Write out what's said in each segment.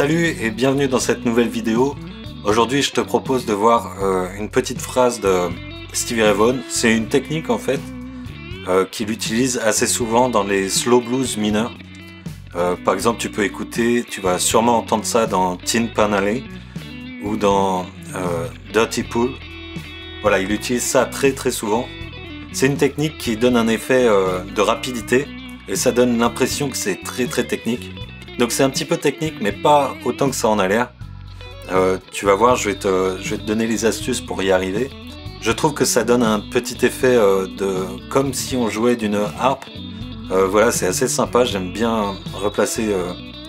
Salut et bienvenue dans cette nouvelle vidéo. Aujourd'hui je te propose de voir une petite phrase de Stevie Ray Vaughan. C'est une technique en fait qu'il utilise assez souvent dans les slow blues mineurs. Par exemple tu peux écouter, tu vas sûrement entendre ça dans Tin Pan Alley ou dans Dirty Pool. Voilà, il utilise ça très souvent. C'est une technique qui donne un effet de rapidité et ça donne l'impression que c'est très technique. Donc c'est un petit peu technique mais pas autant que ça en a l'air. Tu vas voir, je vais te donner les astuces pour y arriver. Je trouve que ça donne un petit effet comme si on jouait d'une harpe. Voilà, c'est assez sympa, j'aime bien replacer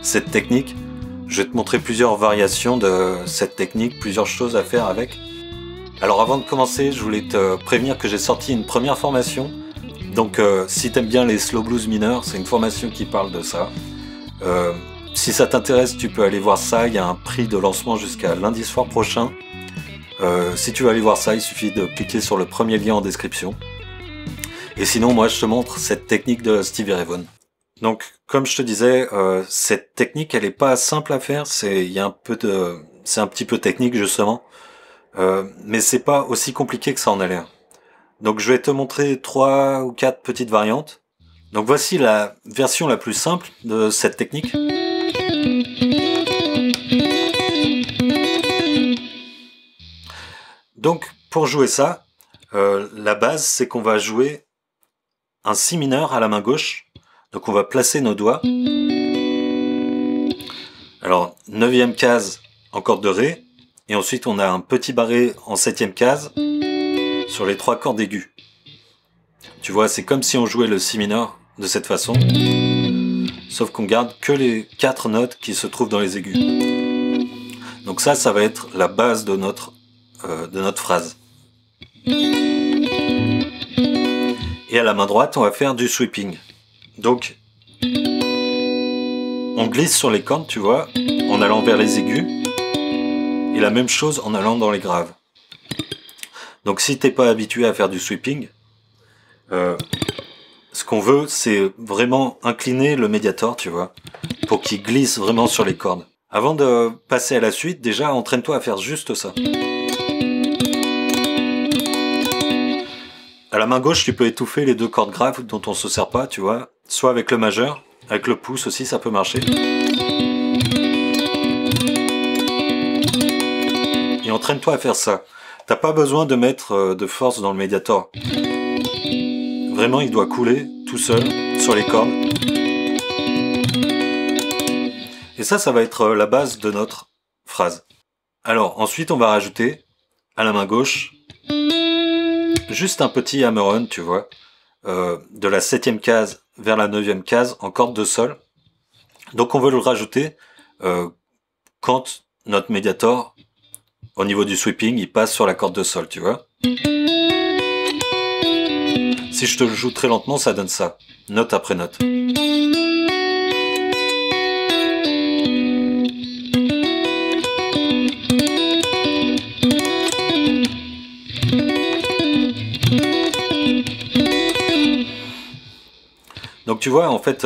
cette technique. Je vais te montrer plusieurs variations de cette technique, plusieurs choses à faire avec. Alors avant de commencer, je voulais te prévenir que j'ai sorti une première formation. Donc si t'aimes bien les slow blues mineurs, c'est une formation qui parle de ça. Si ça t'intéresse, tu peux aller voir ça, il y a un prix de lancement jusqu'à lundi soir prochain. Si tu veux aller voir ça, il suffit de cliquer sur le premier lien en description. Et sinon, moi je te montre cette technique de Stevie Ray Vaughan. Donc, comme je te disais, cette technique, elle est pas simple à faire, c'est un petit peu technique justement. Mais c'est pas aussi compliqué que ça en a l'air. Donc je vais te montrer 3 ou 4 petites variantes. Donc voici la version la plus simple de cette technique. Donc pour jouer ça, la base c'est qu'on va jouer un si mineur à la main gauche. Donc on va placer nos doigts. Alors 9e case en corde de Ré. Et ensuite on a un petit barré en 7e case sur les 3 cordes aiguës. Tu vois, c'est comme si on jouait le si mineur de cette façon, sauf qu'on garde que les 4 notes qui se trouvent dans les aigus. Donc ça va être la base de notre phrase. Et à la main droite, on va faire du sweeping. Donc, on glisse sur les cordes, tu vois, en allant vers les aigus, et la même chose en allant dans les graves. Donc si t'es pas habitué à faire du sweeping, ce qu'on veut, c'est vraiment incliner le médiator, tu vois, pour qu'il glisse vraiment sur les cordes. Avant de passer à la suite, déjà, entraîne-toi à faire juste ça. À la main gauche, tu peux étouffer les 2 cordes graves dont on se sert pas, tu vois, soit avec le majeur, avec le pouce aussi, ça peut marcher. Et entraîne-toi à faire ça. T'as pas besoin de mettre de force dans le médiator. Vraiment, il doit couler tout seul sur les cordes. Et ça va être la base de notre phrase. Alors, ensuite, on va rajouter à la main gauche juste un petit hammer-on, tu vois, de la 7e case vers la 9e case en corde de sol. Donc, on veut le rajouter quand notre médiator, au niveau du sweeping, il passe sur la corde de sol, tu vois. Si je te le joue très lentement, ça donne ça, note après note. Donc tu vois, en fait,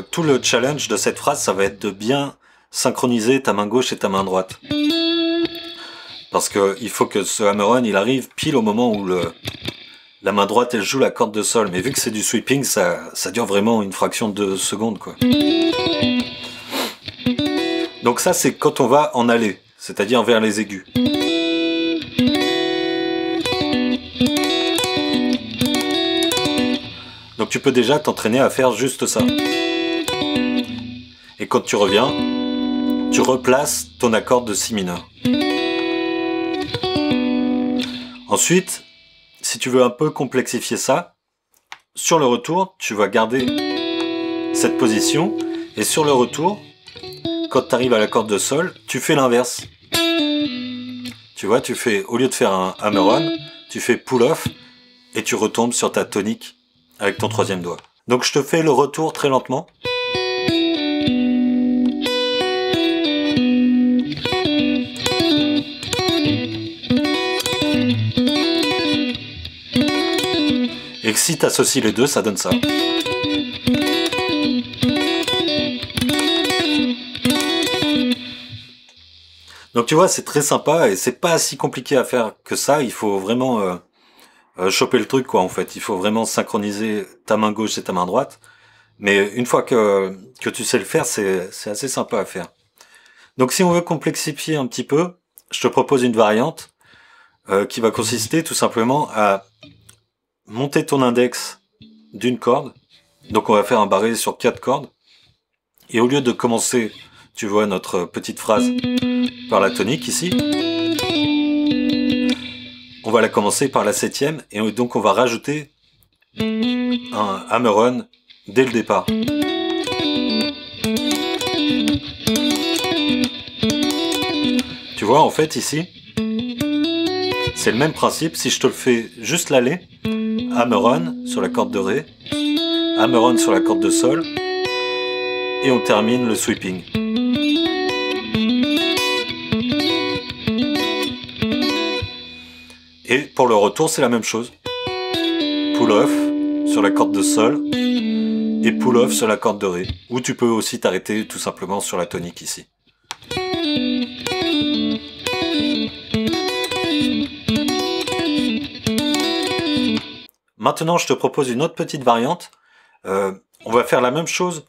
tout le challenge de cette phrase, ça va être de bien synchroniser ta main gauche et ta main droite. Parce qu'il faut que ce hammer-on, il arrive pile au moment où la main droite, elle joue la corde de sol. Mais vu que c'est du sweeping, ça dure vraiment une fraction de seconde, quoi. Donc ça, c'est quand on va en aller, c'est-à-dire vers les aigus. Donc tu peux déjà t'entraîner à faire juste ça. Et quand tu reviens, tu replaces ton accord de si mineur. Ensuite, si tu veux un peu complexifier ça, sur le retour, tu vas garder cette position. Et sur le retour, quand tu arrives à la corde de sol, tu fais l'inverse. Tu vois, au lieu de faire un hammer-on, tu fais pull-off et tu retombes sur ta tonique avec ton 3e doigt. Donc je te fais le retour très lentement. Et si tu associes les deux, ça donne ça. Donc tu vois, c'est très sympa et c'est pas si compliqué à faire que ça. Il faut vraiment choper le truc, quoi, en fait. Il faut vraiment synchroniser ta main gauche et ta main droite. Mais une fois que tu sais le faire, c'est assez sympa à faire. Donc si on veut complexifier un petit peu, je te propose une variante qui va consister tout simplement à monter ton index d'une corde. Donc on va faire un barré sur 4 cordes. Et au lieu de commencer, tu vois, notre petite phrase par la tonique ici, on va la commencer par la 7e et donc on va rajouter un hammer-on dès le départ. Tu vois, en fait, ici, c'est le même principe. Si je te le fais juste l'aller, hammer-on sur la corde de Ré, hammer-on sur la corde de Sol, et on termine le sweeping. Et pour le retour, c'est la même chose. Pull-off sur la corde de Sol et pull-off sur la corde de Ré. Ou tu peux aussi t'arrêter tout simplement sur la tonique ici. Maintenant, je te propose une autre petite variante. On va faire la même chose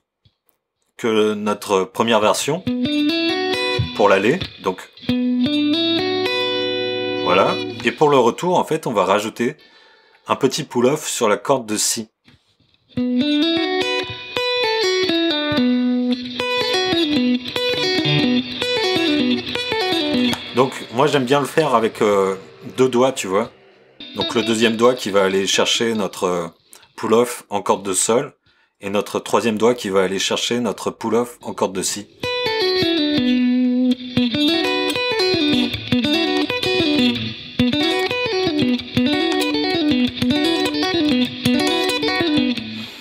que notre première version pour l'aller. Donc voilà. Et pour le retour, en fait, on va rajouter un petit pull-off sur la corde de Si. Donc moi j'aime bien le faire avec deux doigts, tu vois. Donc le deuxième doigt qui va aller chercher notre pull-off en corde de Sol et notre troisième doigt qui va aller chercher notre pull-off en corde de Si.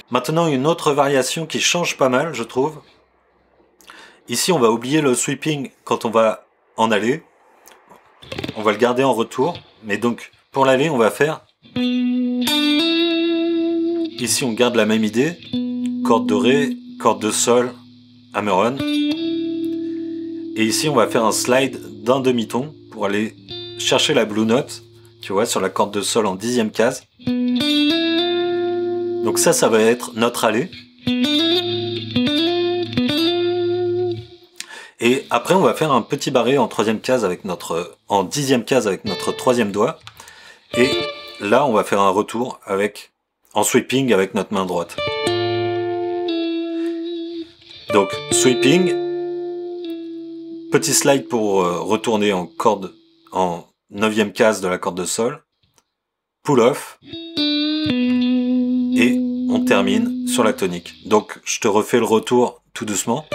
Maintenant une autre variation qui change pas mal, je trouve. Ici on va oublier le sweeping quand on va en aller. On va le garder en retour, mais donc pour l'aller on va faire, ici on garde la même idée, corde de Ré, corde de Sol, hammer-on, et ici on va faire un slide d'un demi-ton pour aller chercher la blue note, tu vois, sur la corde de Sol en 10e case. Donc ça va être notre aller. Et après on va faire un petit barré en 3e case avec en 10e case avec notre troisième doigt. Et là on va faire un retour en sweeping avec notre main droite. Donc sweeping, petit slide pour retourner en corde en 9e case de la corde de Sol, pull-off, et on termine sur la tonique. Donc je te refais le retour tout doucement.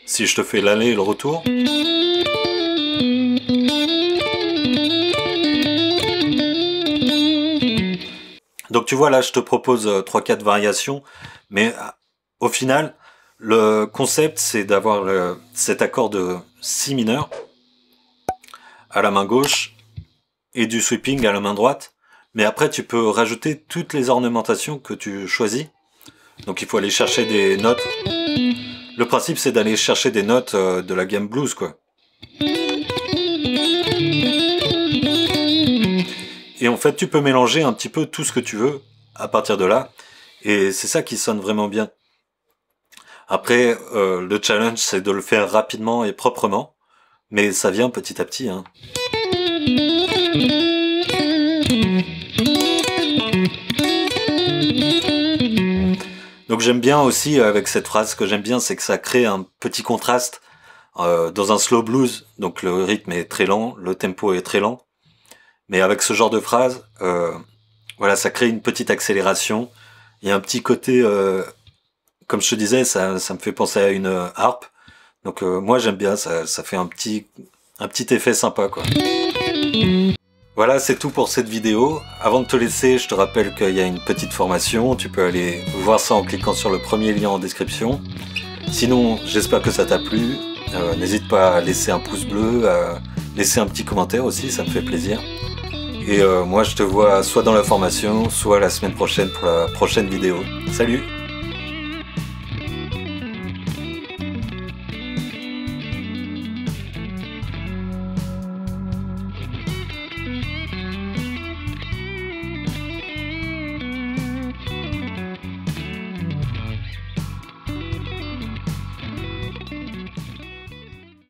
Si je te fais l'aller et le retour. Donc tu vois là je te propose 3-4 variations, mais au final le concept c'est d'avoir cet accord de Si mineur à la main gauche et du sweeping à la main droite, mais après tu peux rajouter toutes les ornementations que tu choisis. Donc il faut aller chercher des notes. Le principe c'est d'aller chercher des notes de la gamme blues, quoi. Et en fait tu peux mélanger un petit peu tout ce que tu veux à partir de là, et c'est ça qui sonne vraiment bien. Après le challenge c'est de le faire rapidement et proprement, mais ça vient petit à petit, hein. Donc j'aime bien aussi avec cette phrase, ce que j'aime bien c'est que ça crée un petit contraste dans un slow blues. Donc le rythme est très lent, le tempo est très lent, mais avec ce genre de phrase, voilà, ça crée une petite accélération. Il y a un petit côté, comme je te disais, ça me fait penser à une harpe. Donc moi j'aime bien, ça fait un petit effet sympa, quoi. Voilà, c'est tout pour cette vidéo. Avant de te laisser, je te rappelle qu'il y a une petite formation. Tu peux aller voir ça en cliquant sur le premier lien en description. Sinon, j'espère que ça t'a plu. N'hésite pas à laisser un pouce bleu, à laisser un petit commentaire aussi, ça me fait plaisir. Et moi, je te vois soit dans la formation, soit la semaine prochaine pour la prochaine vidéo. Salut!